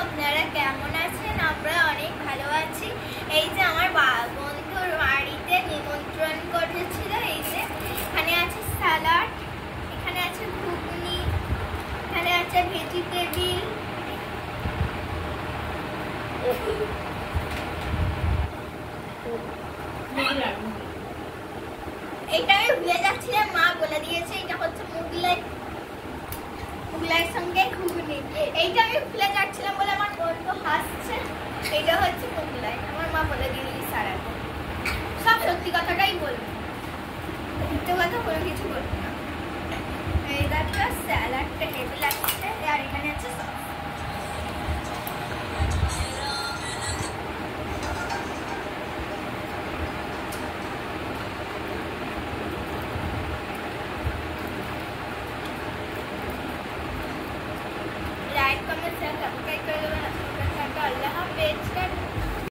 আপনারা কেমন আছেন? আমরা অনেক ভালো আছি। এই যে আমার বন্ধুর বাড়িতে নিমন্ত্রণ করেছিল। এই যে এখানে আছে স্যালাড, এখানে আছে ঘুগনি, এখানে আছে ভেজিটেবিল। এটা আমি ভুলে যাচ্ছিলাম, মা বলে দিয়েছে এটা হচ্ছে মুগলাই, মুগলাইয়ের সঙ্গে ঘুগনি। এইটা আমি ভুলে যাচ্ছিলাম বলে আমার বন্ধু হাসছে। এটা হচ্ছে মুগলাই, আমার মা বলে দিলি সারা সব সত্যি কথাটাই বলবো, মিথ্যে কথা কোনো কিছু বলবো না। এই দেখো স্যালাডটা হেভি লাগছে আর এখানে আছে সস।